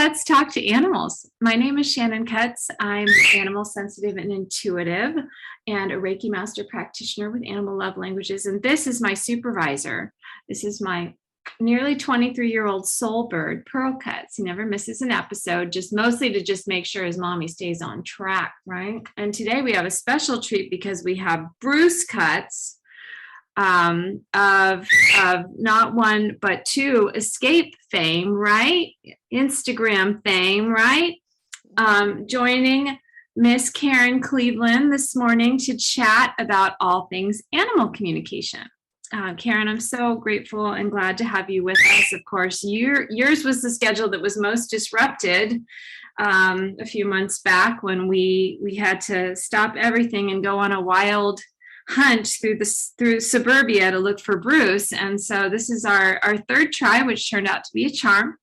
let's talk to animals. My name is Shannon Cutts. I'm animal sensitive and intuitive and a Reiki master practitioner with animal love languages. And this is my supervisor. This is my nearly 23-year-old soul bird, Pearl Cutts. He never misses an episode, just mostly to just make sure his mommy stays on track, right? And today we have a special treat because we have Bruce Cutts, of not one but two escape fame, right? Instagram fame, right? Joining Miss Karen Cleveland this morning to chat about all things animal communication. Karen, I'm so grateful and glad to have you with us. Of course, yours was the schedule that was most disrupted a few months back when we had to stop everything and go on a wild hunt through suburbia to look for Bruce. And so this is our third try, which turned out to be a charm.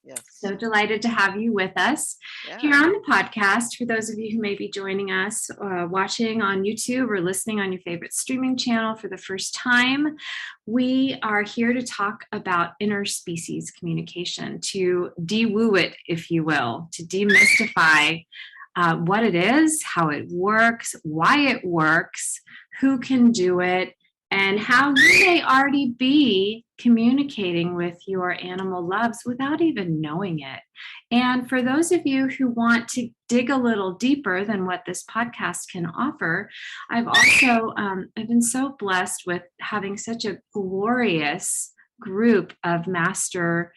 Yes. So delighted to have you with us here on the podcast. For those of you who may be joining us, watching on YouTube or listening on your favorite streaming channel for the first time, we are here to talk about interspecies communication, to de-woo it, if you will, to demystify what it is, how it works, why it works, who can do it, and how you may already be communicating with your animal loves without even knowing it. And for those of you who want to dig a little deeper than what this podcast can offer, I've been so blessed with having such a glorious group of master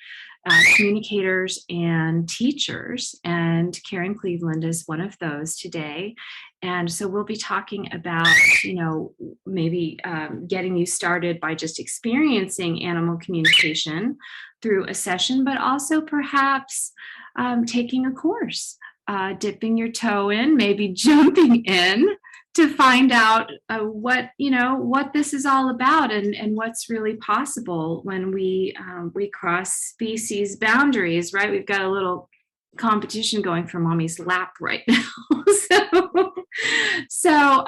communicators and teachers, and Karen Cleveland is one of those today. And so we'll be talking about, maybe getting you started by just experiencing animal communication through a session, but also perhaps taking a course, dipping your toe in, maybe jumping in to find out what this is all about and what's really possible when we cross species boundaries, right? We've got a little competition going for mommy's lap right now. So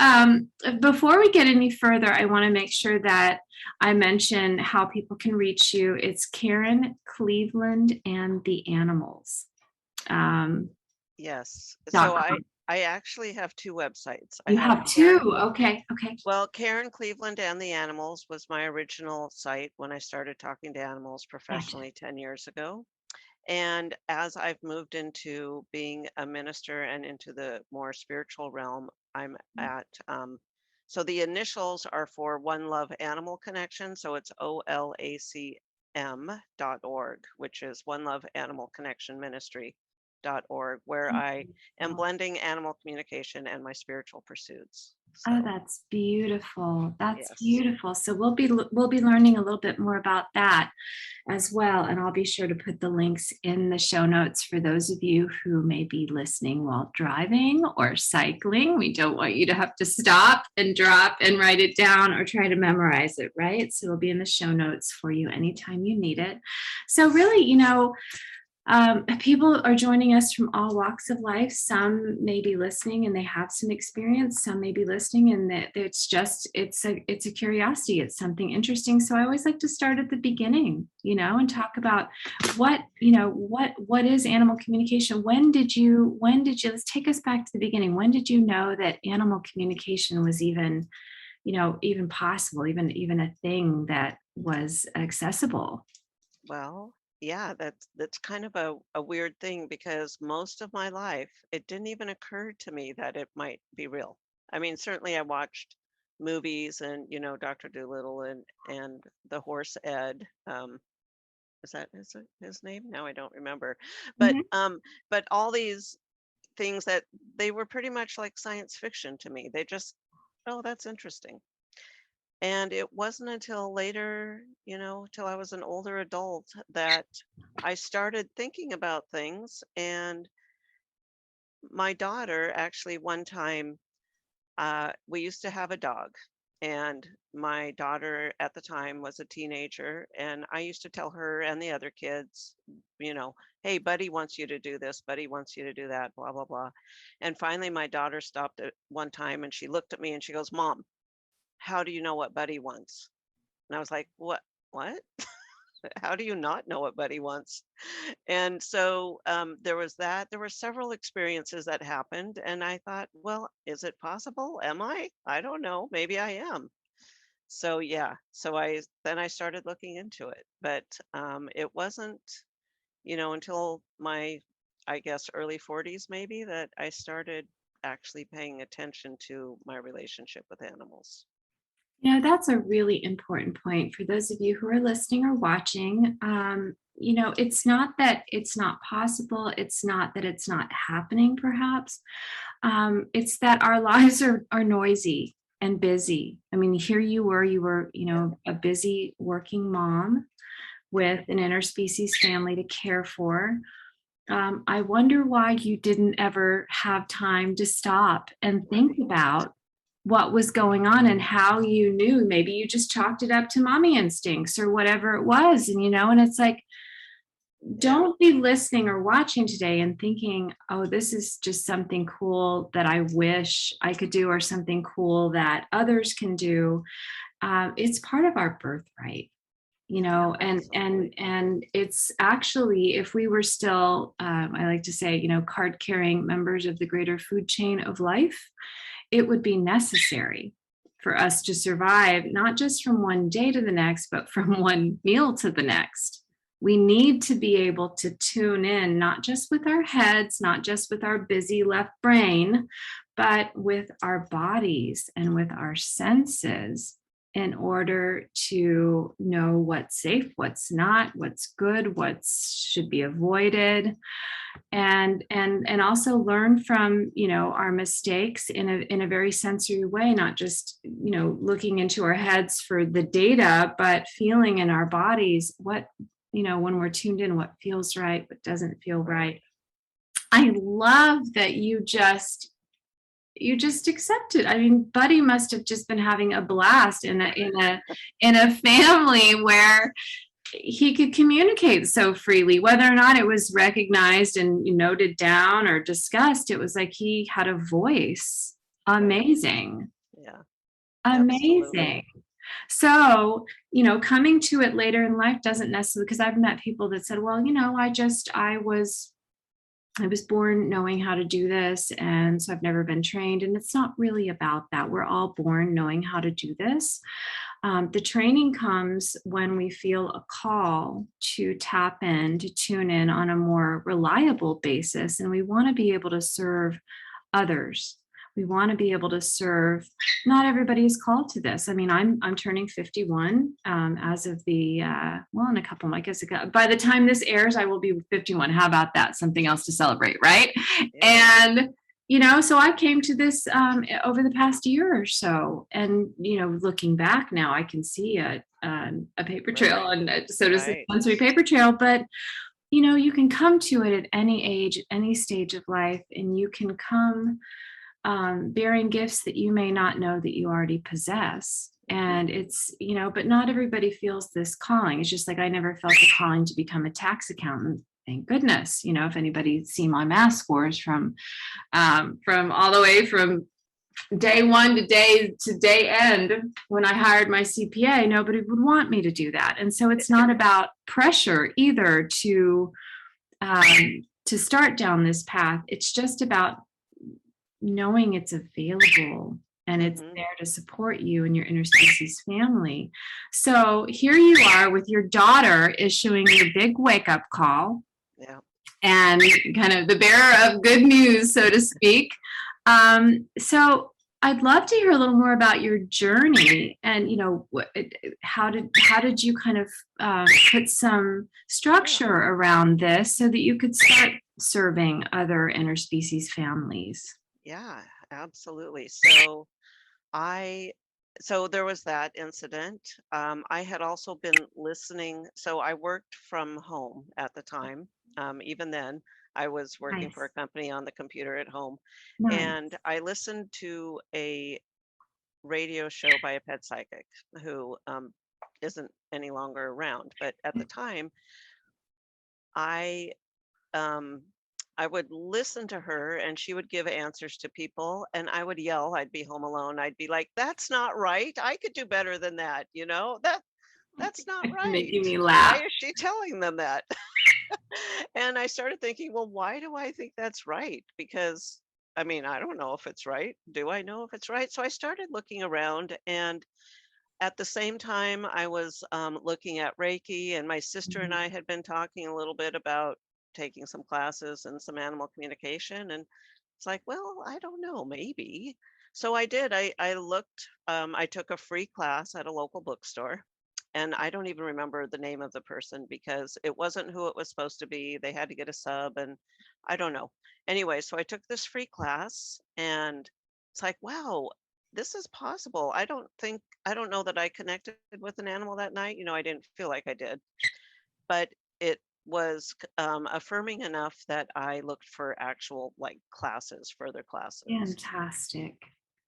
before we get any further, I want to make sure that I mention how people can reach you. It's Karen Cleveland and the Animals. Yes. So I actually have two websites. You have two? Okay. Well, Karen Cleveland and the Animals was my original site when I started talking to animals professionally 10 years ago. And as I've moved into being a minister and into the more spiritual realm, I'm at, so the initials are for One Love Animal Connection. So it's OLACM.org, which is One Love Animal Connection Ministry.org, where I am blending animal communication and my spiritual pursuits. So, oh, that's beautiful. That's beautiful. So we'll be learning a little bit more about that as well. And I'll be sure to put the links in the show notes for those of you who may be listening while driving or cycling. We don't want you to have to stop and drop and write it down or try to memorize it, right? So it'll be in the show notes for you anytime you need it. So really, people are joining us from all walks of life. Some may be listening and they have some experience. Some may be listening and it's a curiosity. It's something interesting. So I always like to start at the beginning, and talk about what is animal communication? When did you, let's take us back to the beginning. When did you know that animal communication was even possible, even a thing that was accessible? well, yeah, that's kind of a weird thing because most of my life, it didn't even occur to me that it might be real. I mean, certainly I watched movies and, Dr. Dolittle and the horse Ed. Is that his name? Now I don't remember. But but all these things that they were pretty much like science fiction to me. They just, oh, that's interesting. And it wasn't until later, till I was an older adult that I started thinking about things. And my daughter, actually, one time, we used to have a dog. And my daughter at the time was a teenager. And I used to tell her and the other kids, hey, Buddy wants you to do this. Buddy wants you to do that, blah, blah, blah. And finally, my daughter stopped at one time and she looked at me and she goes, Mom, how do you know what Buddy wants? And I was like, what? How do you not know what Buddy wants? And so there was that. There were several experiences that happened, and I thought, well, is it possible? Am I? I don't know. Maybe I am. So yeah. So I started looking into it, but it wasn't, until my, I guess, early 40s maybe that I started actually paying attention to my relationship with animals. That's a really important point for those of you who are listening or watching. It's not that it's not possible, it's not that it's not happening, perhaps. It's that our lives are noisy and busy. I mean, here you were, Yeah. a busy working mom with an interspecies family to care for. I wonder why you didn't ever have time to stop and think Right. about what was going on and how you knew. Maybe you just chalked it up to mommy instincts or whatever it was. And it's like, Yeah. don't be listening or watching today and thinking, oh, this is just something cool that I wish I could do or something cool that others can do. It's part of our birthright, Yeah. and Absolutely. it's actually, if we were still, I like to say, card carrying members of the greater food chain of life, it would be necessary for us to survive, not just from one day to the next, but from one meal to the next. We need to be able to tune in, not just with our heads, not just with our busy left brain, but with our bodies and with our senses, in order to know what's safe, what's not, what's good, what should be avoided, and also learn from our mistakes in a very sensory way, not just looking into our heads for the data, but feeling in our bodies what, when we're tuned in, what feels right, what doesn't feel Right. right. I love that you just accept it. I mean, Buddy must have just been having a blast in a family where he could communicate so freely, whether or not it was recognized and noted down or discussed. It was like he had a voice. Right. Amazing. Yeah. Absolutely. Amazing. So, coming to it later in life doesn't necessarily, because I've met people that said, well, I was born knowing how to do this, and so I've never been trained. And it's not really about that. We're all born knowing how to do this. The training comes when we feel a call to tap in, to tune in on a more reliable basis, and we want to be able to serve others. We want to be able to serve. Not everybody is called to this. I mean, I'm turning 51 as of the in a couple. I guess by the time this airs, I will be 51. How about that? Something else to celebrate, right? Yeah. And so I came to this over the past year or so, and looking back now, I can see a paper trail, Right. and so does the Right. sensory paper trail. But you can come to it at any age, any stage of life, and you can come bearing gifts that you may not know that you already possess. Hmm. And but not everybody feels this calling. It's just like I never felt a calling to become a tax accountant. Thank goodness. If anybody's seen my math scores from all the way from day one to day end, when I hired my CPA, nobody would want me to do that. And so it's not about pressure either to start down this path. It's just about knowing it's available and it's Hmm. there to support you and your interspecies family. So here you are with your daughter issuing your big wake up call Yeah. and kind of the bearer of good news, so to speak. So I'd love to hear a little more about your journey, and how did you kind of put some Yeah. structure around this so that you could start serving other interspecies families? Yeah. Absolutely. I so there was that incident. I had also been listening. So I worked from home at the time. Even then, I was working for a Nice, company on the computer at home, nice. and I listened to a radio show by a pet psychic who isn't any longer around. But at the time, I um, I would listen to her and she would give answers to people and I would yell. I'd be home alone. I'd be like, that's not right. I could do better than that. That That's not right. Making me Why laugh. is she telling them that? And I started thinking, well, why do I think that's right? Because I mean, I don't know if it's right. Do I know if it's right? So I started looking around, and at the same time, I was looking at Reiki, and my sister and Mhm. I had been talking a little bit about taking some classes and some animal communication. And it's like, well, I don't know, maybe. So I did. I looked, I took a free class at a local bookstore. And I don't even remember the name of the person because it wasn't who it was supposed to be. They had to get a sub, and I don't know. Anyway, so I took this free class, and it's like, wow, this is possible. I don't know that I connected with an animal that night. I didn't feel like I did, but it was affirming enough that I looked for actual like classes, further classes. Fantastic.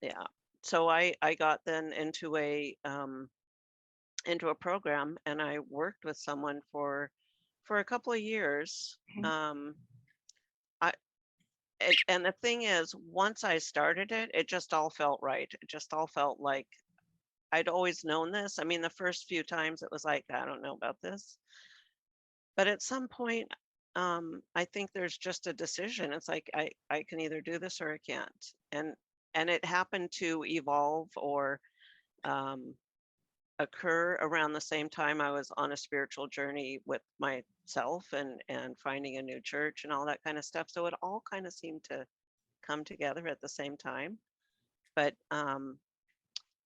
Yeah. So I got then into a program, and I worked with someone for a couple of years. Okay. I and the thing is, once I started it, it just all felt right. It just all felt like I'd always known this. I mean, the first few times it was like, I don't know about this. But at some point, I think there's just a decision. It's like I can either do this or I can't. And it happened to evolve or um, occur around the same time I was on a spiritual journey with myself and finding a new church and all that kind of stuff. So it all kind of seemed to come together at the same time. But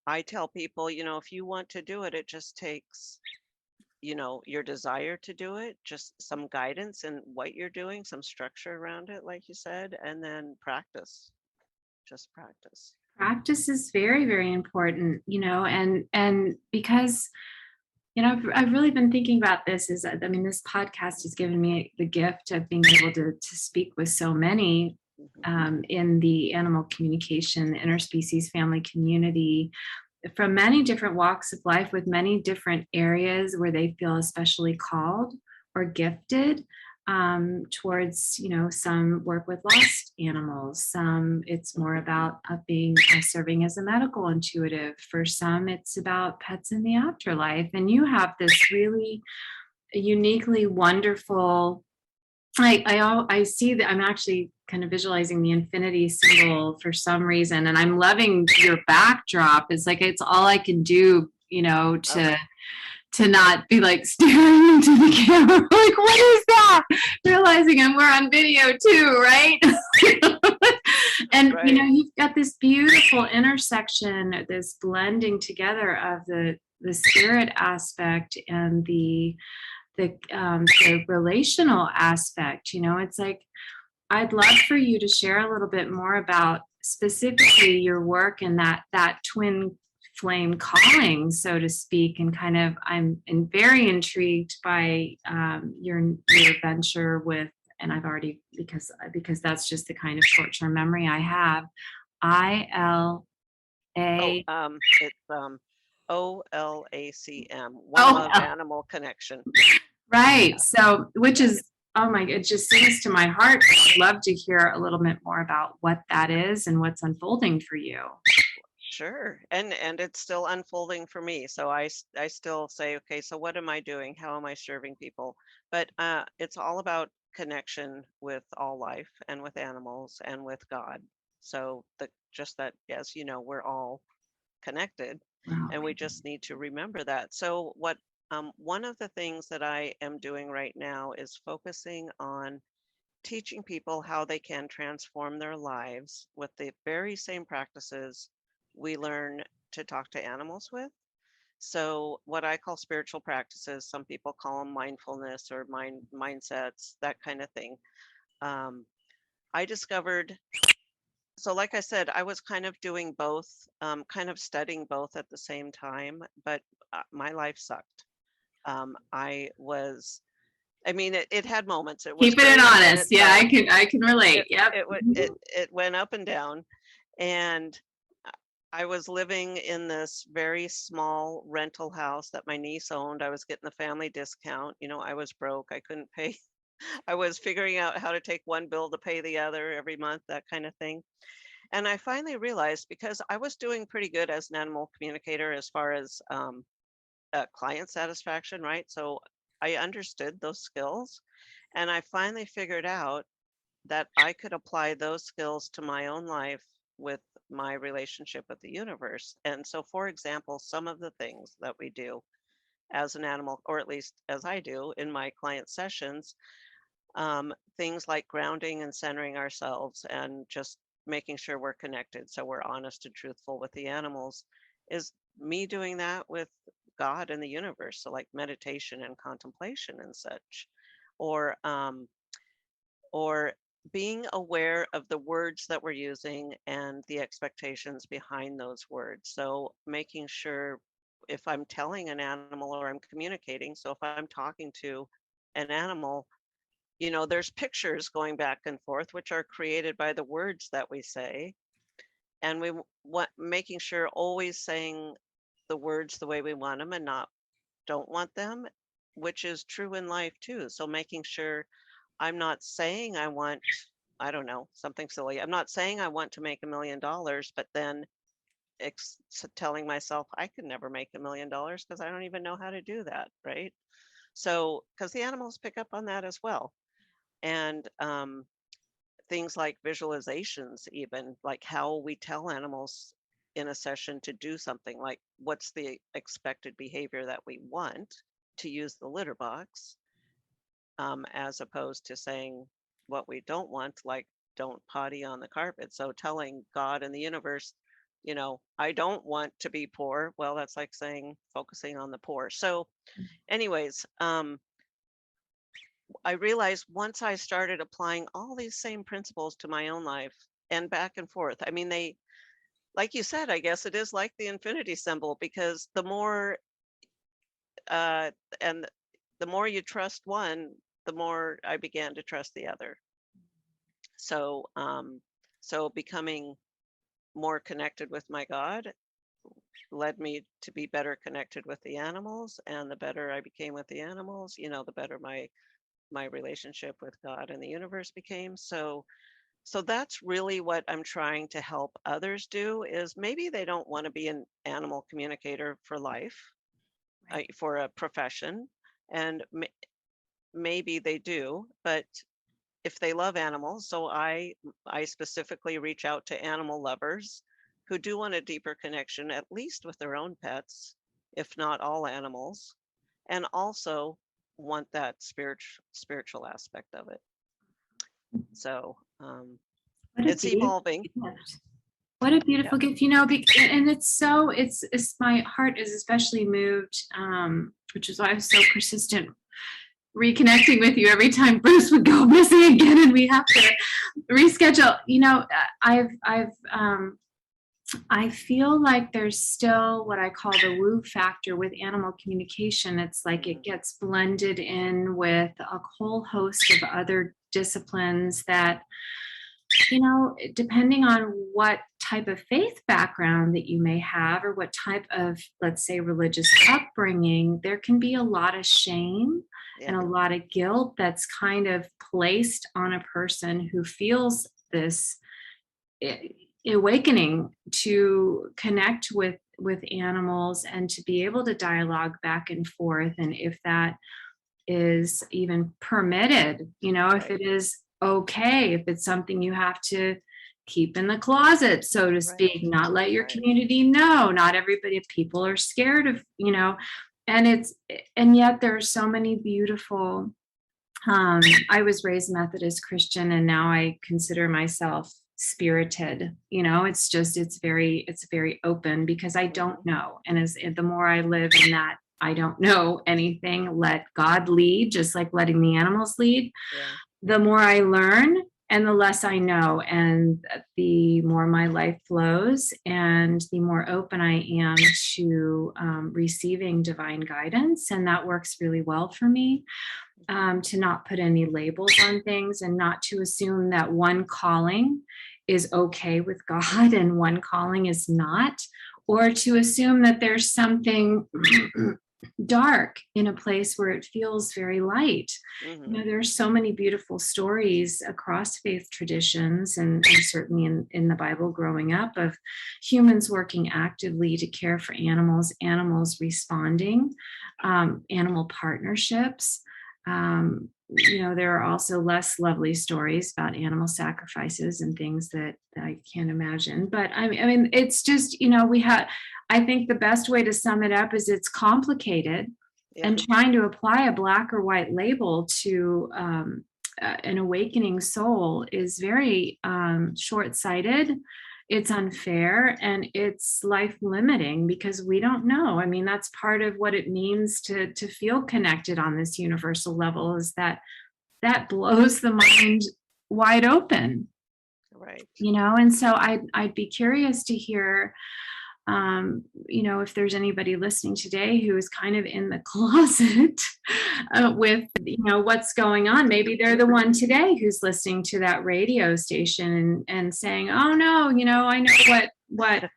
I tell people, if you want to do it, it just takes your desire to do it, just some guidance in what you're doing, some structure around it, like you said, and then practice, just practice. Practice is very, very important, and because I've really been thinking about this. Is I mean, this podcast has given me the gift of being able to speak with so many Hmm. in the animal communication, the interspecies family community, from many different walks of life with many different areas where they feel especially called or gifted towards, some work with lost animals. Some it's more Hmm. about being serving as a medical intuitive. For some, it's about pets in the afterlife. And you have this really uniquely wonderful. I see that I'm actually kind of visualizing the infinity symbol for some reason, and I'm loving your backdrop. It's like it's all I can do, Oh, to not be like staring into the camera, like what is that? Realizing we're on video too, right? And right. you've got this beautiful intersection, this blending together of the spirit aspect and the relational aspect. It's like I'd love for you to share a little bit more about specifically your work and that twin flame calling, so to speak, and kind of very intrigued by your venture with, and I've already, because that's just the kind of short term memory I have. ILA. Oh, it's OLACM, One Oh, Love Animal Connection. right. Yeah, So, which yeah, is, oh my, it just sings to my heart. I'd love to hear a little bit more about what that is and what's unfolding for you. sure. And it's still unfolding for me. So I still say, okay, so what am I doing? How am I serving people? But it's all about connection with all life and with animals and with God. So just that, yes, we're all connected, Wow. and we just need to remember that. So one of the things that I am doing right now is focusing on teaching people how they can transform their lives with the very same practices we learn to talk to animals with. So what I call spiritual practices, some people call them mindfulness or mindsets, that kind of thing. Um, I discovered, so like I said, I was kind of doing both, kind of studying both at the same time, but my life sucked. I was, I mean, it had moments. It was Keeping it great, and then honest. it Yeah, sucked. I can relate. It Yep. it wa- Mhm. it went up and down, and I was living in this very small rental house that my niece owned. I was getting the family discount. I was broke. I couldn't pay. I was figuring out how to take one bill to pay the other every month, that kind of thing. And I finally realized, because I was doing pretty good as an animal communicator as far as client satisfaction, right? So I understood those skills, and I finally figured out that I could apply those skills to my own life with my relationship with the universe. And so, for example, some of the things that we do as an animal, or at least as I do in my client sessions, things like grounding and centering ourselves and just making sure we're connected so we're honest and truthful with the animals, is me doing that with God and the universe. So, like meditation and contemplation and such, or or being aware of the words that we're using and the expectations behind those words. So making sure, if I'm telling an animal or I'm communicating, so if I'm talking to an animal, there's pictures going back and forth, which are created by the words that we say. And we want making sure always saying the words the way we want them and not don't want them, which is true in life too. So making sure I'm not saying I want, I don't know, something silly. I'm not saying I want to make $1 million, but then telling myself I could never make $1 million because I don't even know how to do that, right? So, because the animals pick up on that as well. And things like visualizations, even like how we tell animals in a session to do something, like what's the expected behavior that we want to use the litter box, as opposed to saying what we don't want, like don't potty on the carpet. So telling God and the universe, I don't want to be poor. Well, that's like saying focusing on the poor. So, anyways, I realized once I started applying all these same principles to my own life and back and forth. I mean, they, like you said, I guess it is like the infinity symbol, because the more uh, and the more you trust one, the more I began to trust the other. So, so becoming more connected with my God led me to be better connected with the animals, and the better I became with the animals, the better my relationship with God and the universe became. So that's really what I'm trying to help others do, is maybe they don't want to be an animal communicator for life, Right. for a profession, and maybe they do, but if they love animals, so I specifically reach out to animal lovers who do want a deeper connection, at least with their own pets, if not all animals, and also want that spiritual aspect of it. So What a it's beautiful evolving. gift. What a Yeah. beautiful gift, and it's my heart is especially moved, which is why I was so persistent reconnecting with you every time Bruce would go missing again and we have to reschedule. I feel like there's still what I call the woo factor with animal communication. It's like it gets blended in with a whole host of other disciplines that, depending on what type of faith background that you may have or what type of, let's say, religious upbringing, there can be a lot of shame and a lot of guilt that's kind of placed on a person who feels this awakening to connect with animals and to be able to dialogue back and forth, and if that is even permitted, if it is okay, if it's something you have to keep in the closet, so to speak, not let your community know, not everybody, people are scared of, and yet there are so many beautiful, I was raised Methodist Christian and now I consider myself spirited. It's very open because I don't know. And the more I live in that, I don't know anything, let God lead, just like letting the animals lead. Yeah. The more I learn and the less I know, and the more my life flows and the more open I am to receiving divine guidance. And that works really well for me. To not put any labels on things and not to assume that one calling is okay with God and one calling is not, or to assume that there's something dark in a place where it feels very light. Mm-hmm. There's so many beautiful stories across faith traditions, and certainly in the Bible growing up, of humans working actively to care for animals, animals responding, animal partnerships. There are also less lovely stories about animal sacrifices and things that I can't imagine. But I mean, it's just, I think the best way to sum it up is it's complicated, Yeah. and trying to apply a black or white label to an awakening soul is very short-sighted. It's unfair, and it's life limiting, because we don't know. I mean, that's part of what it means to feel connected on this universal level, is that blows the mind wide open. Right. And so I'd be curious to hear, if there's anybody listening today who is kind of in the closet with, what's going on. Maybe they're the one today who's listening to that radio station and saying, oh no, I know what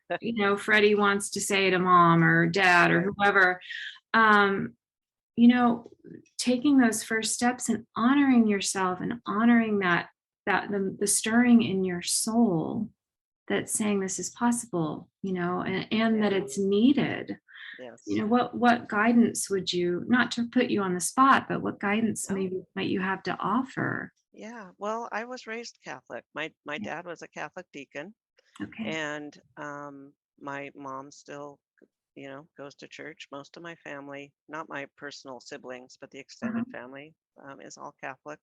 Freddie wants to say to mom or dad or whoever. Taking those first steps and honoring yourself and honoring that the stirring in your soul that's saying this is possible, and that it's needed. Yes. What guidance would you, not to put you on the spot, but what guidance maybe might you have to offer? Yeah, well, I was raised Catholic. My dad was a Catholic deacon, Okay. and my mom still, goes to church. Most of my family, not my personal siblings, but the extended family, is all Catholic.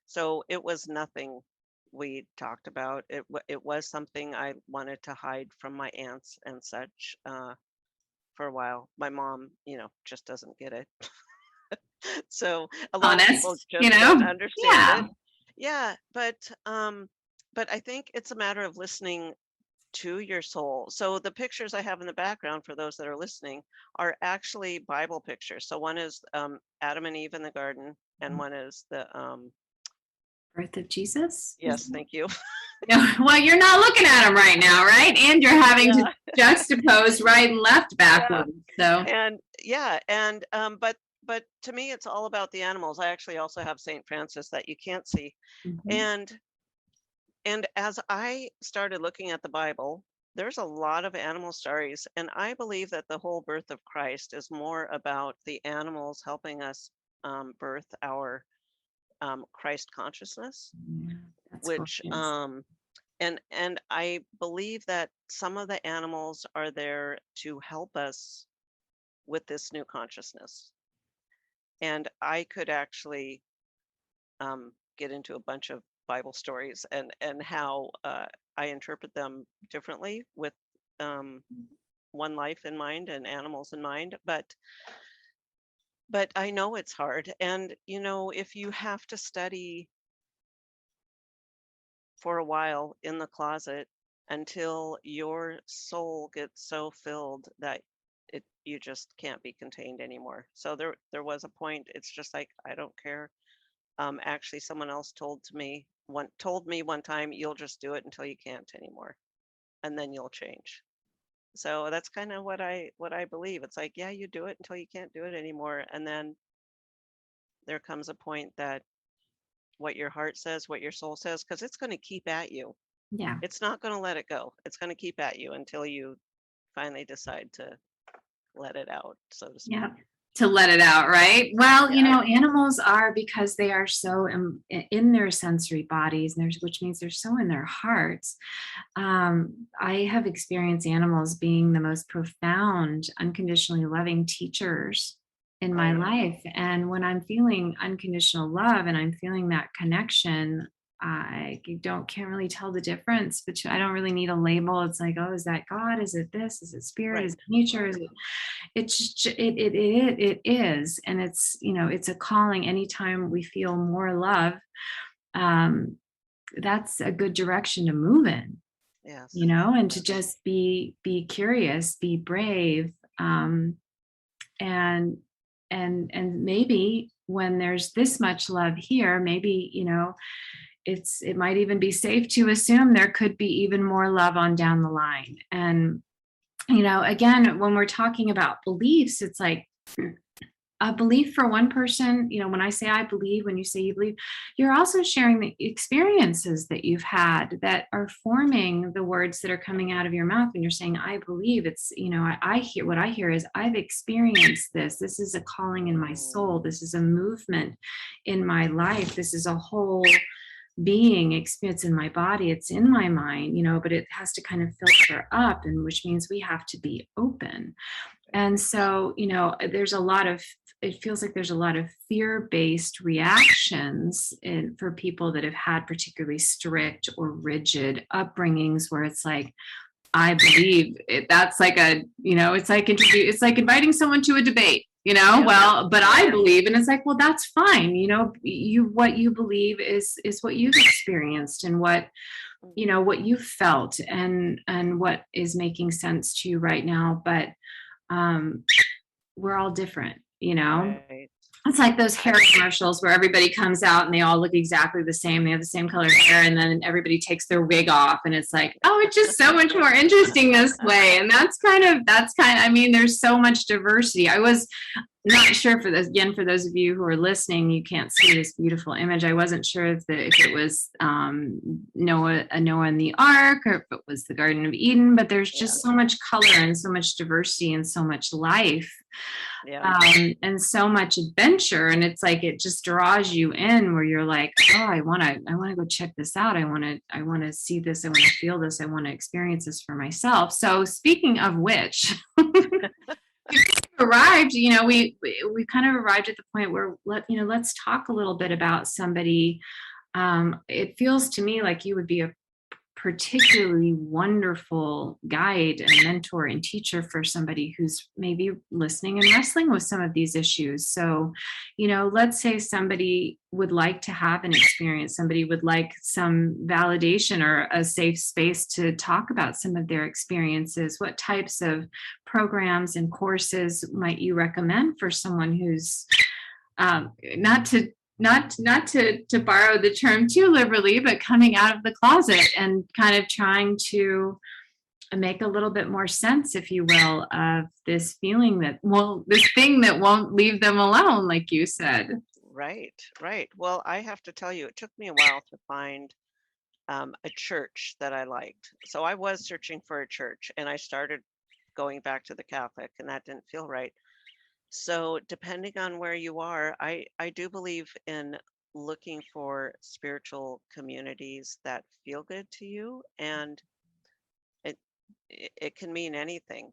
So it was nothing we talked about. It was something I wanted to hide from my aunts and such for a while. My mom, just doesn't get it. So a lot of people just don't understand it. Yeah, but I think it's a matter of listening to your soul. So the pictures I have in the background for those that are listening are actually Bible pictures. So one is Adam and Eve in the garden, and one is the birth of Jesus. yes, thank you. Well, you're not looking at them right now, right? And you're having to juxtapose right and left backwards. So but to me it's all about the animals. I actually also have Saint Francis that you can't see. And as I started looking at the Bible, there's a lot of animal stories, and I believe that the whole birth of Christ is more about the animals helping us birth our Christ consciousness, which and I believe that some of the animals are there to help us with this new consciousness. And I could actually get into a bunch of Bible stories and how I interpret them differently with one life in mind and animals in mind. But I know it's hard. And, if you have to study for a while in the closet until your soul gets so filled that you just can't be contained anymore. So there was a point, it's just like, I don't care. Actually, someone else told me one time, you'll just do it until you can't anymore, and then you'll change. So that's kind of what I believe. It's like, yeah, you do it until you can't do it anymore, and then there comes a point that what your heart says, what your soul says, because it's going to keep at you. Yeah. It's not going to let it go. It's going to keep at you until you finally decide to let it out, so to speak. Yeah. To let it out, right? Well, animals are, because they are so in their sensory bodies, which means they're so in their hearts. I have experienced animals being the most profound, unconditionally loving teachers in my life. And when I'm feeling unconditional love and I'm feeling that connection, I can't really tell the difference, but I don't really need a label. It's like, oh, is that God? Is it this? Is it spirit? Is it nature? Is it? It is, and it's it's a calling. Anytime we feel more love, that's a good direction to move in. Yes. And to just be curious, be brave, and maybe when there's this much love here, maybe it might even be safe to assume there could be even more love on down the line. And again, when we're talking about beliefs, it's like A belief for one person, when I say I believe, when you say you believe, you're also sharing the experiences that you've had that are forming the words that are coming out of your mouth. When you're saying I believe, it's, I hear, what I hear is I've experienced this. This is a calling in my soul. This is a movement in my life. This is a whole being experience in my body. It's in my mind, but it has to kind of filter up, and which means we have to be open. And so, there's a lot of, it feels like there's a lot of fear-based reactions for people that have had particularly strict or rigid upbringings, where it's like, I believe it, that's like it's like inviting someone to a debate, Yeah. well, but I believe, and it's like, well, that's fine. What you believe is what you've experienced, and what you felt, and what is making sense to you right now. But we're all different. Right. It's like those hair commercials where everybody comes out and they all look exactly the same. They have the same color hair, and then everybody takes their wig off, and it's like, oh, it's just so much more interesting this way. And I mean, there's so much diversity. I was not sure, for this, again, for those of you who are listening, you can't see this beautiful image. I wasn't sure if it was Noah in the Ark, or if it was the Garden of Eden, but there's just so much color and so much diversity and so much life. And so much adventure, and it's like it just draws you in, where you're like, oh, I want to go check this out. I want to see this. I want to feel this. I want to experience this for myself. So speaking of which, arrived, we kind of arrived at the point where let's talk a little bit about somebody. It feels to me like you would be a particularly wonderful guide and mentor and teacher for somebody who's maybe listening and wrestling with some of these issues. So, let's say somebody would like to have an experience, somebody would like some validation or a safe space to talk about some of their experiences. What types of programs and courses might you recommend for someone who's not to borrow the term too liberally, but coming out of the closet and kind of trying to make a little bit more sense, if you will, of this feeling this thing that won't leave them alone, like you said. Right. Well, I have to tell you, it took me a while to find a church that I liked. So I was searching for a church, and I started going back to the Catholic, and that didn't feel right. So depending on where you are, I do believe in looking for spiritual communities that feel good to you, and it it can mean anything.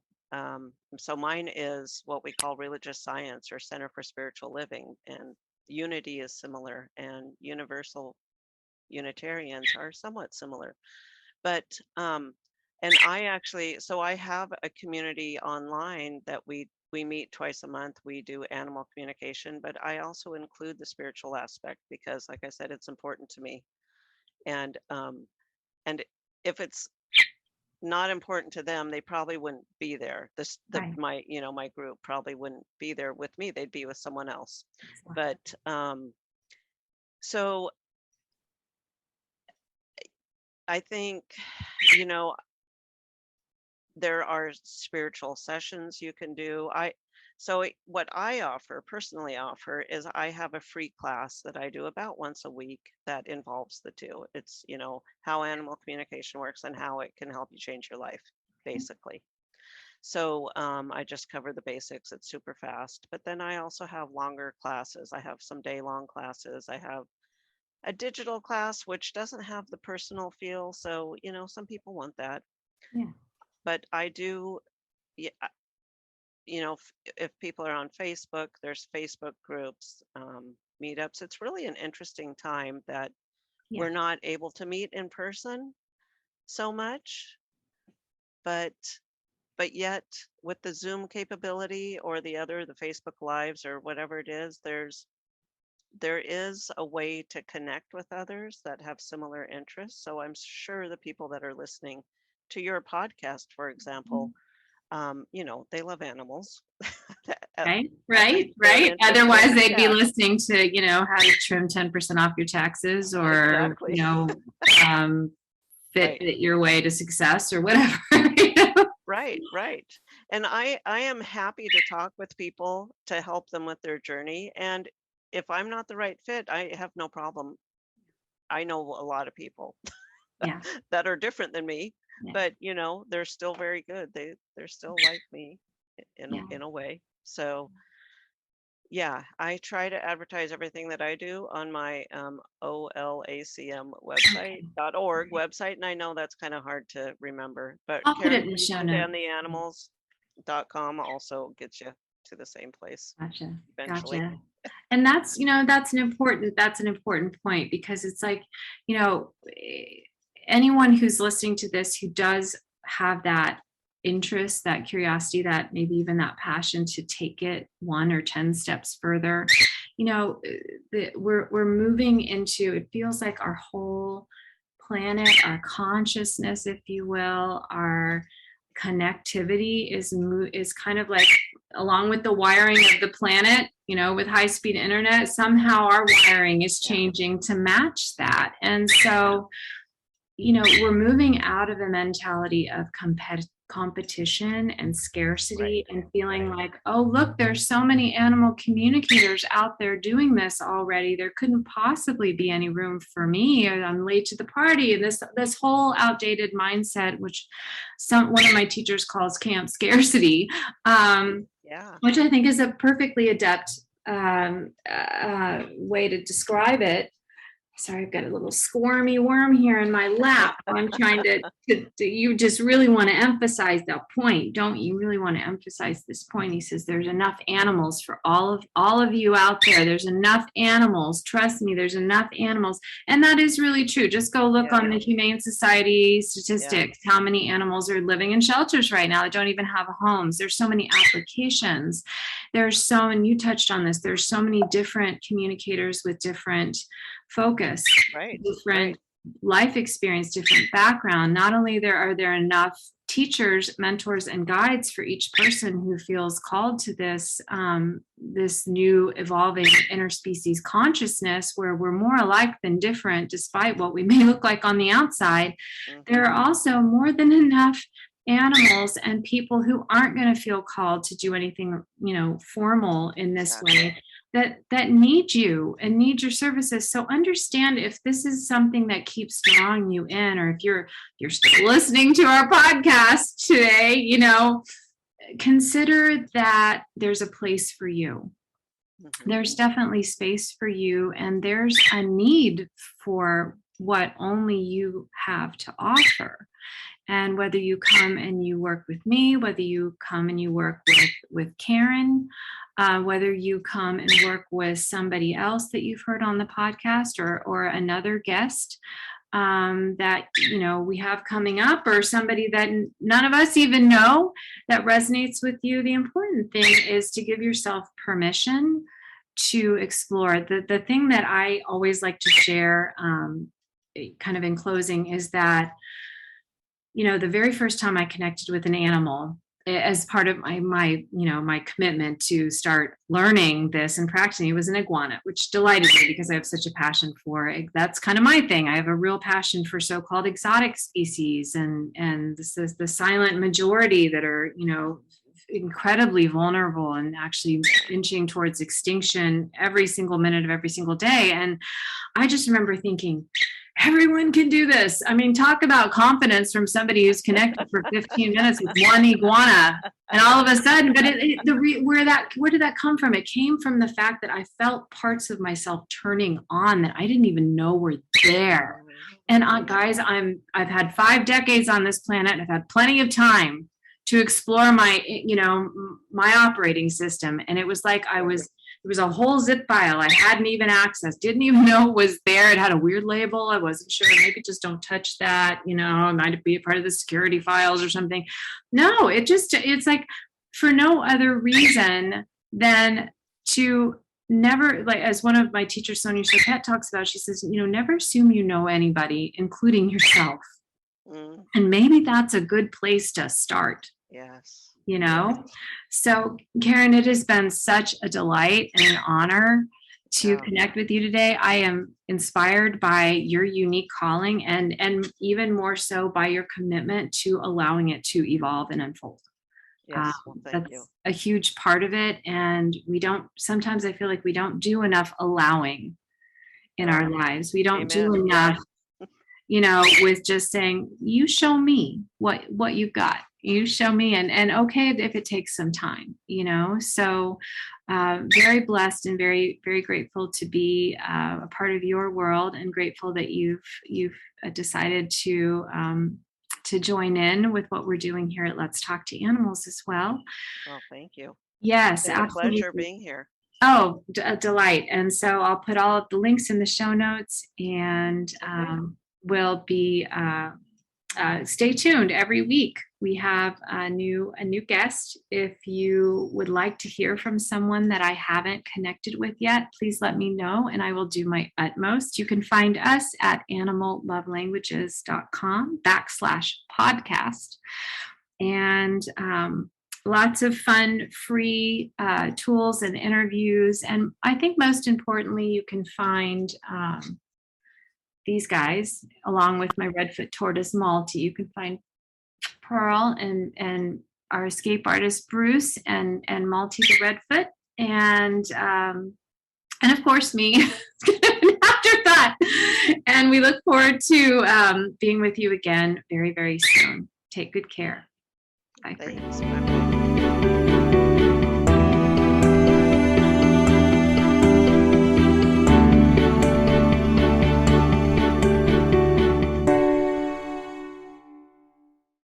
So mine is what we call religious science, or Center for Spiritual Living, and Unity is similar, and Universal Unitarians are somewhat similar. But and I have a community online that we meet twice a month. We do animal communication, but I also include the spiritual aspect, because, like I said, it's important to me. And and if it's not important to them, they probably wouldn't be there. Right. My group probably wouldn't be there with me. They'd be with someone else. Exactly. But so I think, you know, there are spiritual sessions you can do. What I personally offer, is I have a free class that I do about once a week that involves the two. It's, how animal communication works and how it can help you change your life, basically. So I just cover the basics. It's super fast. But then I also have longer classes. I have some day-long classes. I have a digital class, which doesn't have the personal feel. So, some people want that. Yeah. But I do, yeah, if people are on Facebook, there's Facebook groups, meetups. It's really an interesting time that we're not able to meet in person so much, but yet with the Zoom capability, or the Facebook Lives, or whatever it is, there is a way to connect with others that have similar interests. So I'm sure the people that are listening to your podcast, for example, they love animals. Right. Otherwise, they'd be listening to, how to trim 10% off your taxes, or, exactly. Fit your way to success, or whatever. Right. And I am happy to talk with people to help them with their journey. And if I'm not the right fit, I have no problem. I know a lot of people Yeah. that are different than me, Yeah. but they're still very good. They're still like me Yeah. in a way. So yeah, I try to advertise everything that I do on my OLACM website Okay. .org website, and I know that's kind of hard to remember, but I'll put it Karen in the show Peterson notes. and the animals.com also gets you to the same place Gotcha. eventually. Gotcha. And that's an important point, because it's like, anyone who's listening to this who does have that interest, that curiosity, that maybe even that passion to take it 1 or 10 steps further, we're moving into, it feels like our whole planet, our consciousness, if you will, our connectivity is kind of like, along with the wiring of the planet, with high speed internet, somehow our wiring is changing to match that. And so, we're moving out of a mentality of competition and scarcity, and feeling like, oh, look, there's so many animal communicators out there doing this already. There couldn't possibly be any room for me. I'm late to the party. And this whole outdated mindset, which one of my teachers calls camp scarcity, which I think is a perfectly adept way to describe it. Sorry, I've got a little squirmy worm here in my lap. I'm trying to you just really want to emphasize that point, don't you? Really want to emphasize this point. He says there's enough animals for all of you out there. There's enough animals. Trust me, there's enough animals. And that is really true. Just go look on the Humane Society statistics, how many animals are living in shelters right now that don't even have homes. There's so many applications. And you touched on this, there's so many different communicators with different focus, different life experience, different background. Not only are there enough teachers, mentors, and guides for each person who feels called to this new evolving interspecies consciousness, where we're more alike than different, despite what we may look like on the outside. There are also more than enough animals and people who aren't going to feel called to do anything, formal in this way, that need you and need your services. So understand, if this is something that keeps drawing you in, or if you're still listening to our podcast today, consider that there's a place for you. There's definitely space for you, and there's a need for what only you have to offer. And whether you come and you work with me, whether you come and you work with Karen, whether you come and work with somebody else that you've heard on the podcast, or another guest that we have coming up, or somebody that none of us even know that resonates with you, the important thing is to give yourself permission to explore. The thing that I always like to share, kind of in closing, is that the very first time I connected with an animal, as part of my commitment to start learning this and practicing, it was an iguana, which delighted me because I have such a passion for it. That's kind of my thing. I have a real passion for so-called exotic species, and this is the silent majority that are, incredibly vulnerable and actually inching towards extinction every single minute of every single day. And I just remember thinking, everyone can do this. I mean, talk about confidence from somebody who's connected for 15 minutes with one iguana. And all of a sudden, but where did that come from? It came from the fact that I felt parts of myself turning on that I didn't even know were there. And guys, I've had 5 decades on this planet, and I've had plenty of time to explore my operating system. And it was like it was a whole zip file I hadn't even accessed, didn't even know it was there. It had a weird label. I wasn't sure. Maybe just don't touch that, it might be a part of the security files or something. No, it's like for no other reason than to never, like, as one of my teachers, Sonia Choquette, talks about, she says, never assume you know anybody, including yourself. And maybe that's a good place to start. Yes. So Karen, it has been such a delight and an honor to connect with you today. I am inspired by your unique calling and even more so by your commitment to allowing it to evolve and unfold. Yes, well, thank you. That's a huge part of it. And sometimes I feel like we don't do enough allowing in our lives. We don't do Amen. enough, with just saying, you show me what you've got. You show me, and okay, if it takes some time, so very blessed and very, very grateful to be a part of your world, and grateful that you've decided to join in with what we're doing here at Let's Talk to Animals as well. Well, thank you. Yes, it's been absolutely. A pleasure being here. Oh, a delight. And so I'll put all of the links in the show notes, and we'll be stay tuned every week. We have a new guest. If you would like to hear from someone that I haven't connected with yet, please let me know and I will do my utmost. You can find us at animallovelanguages.com/podcast. And lots of fun, free tools and interviews. And I think most importantly, you can find these guys along with my Redfoot tortoise Malty. You can find Pearl and our escape artist Bruce and Malty the Redfoot, and of course me after that. And we look forward to being with you again very, very soon. Take good care. Bye. Thanks. Bye-bye.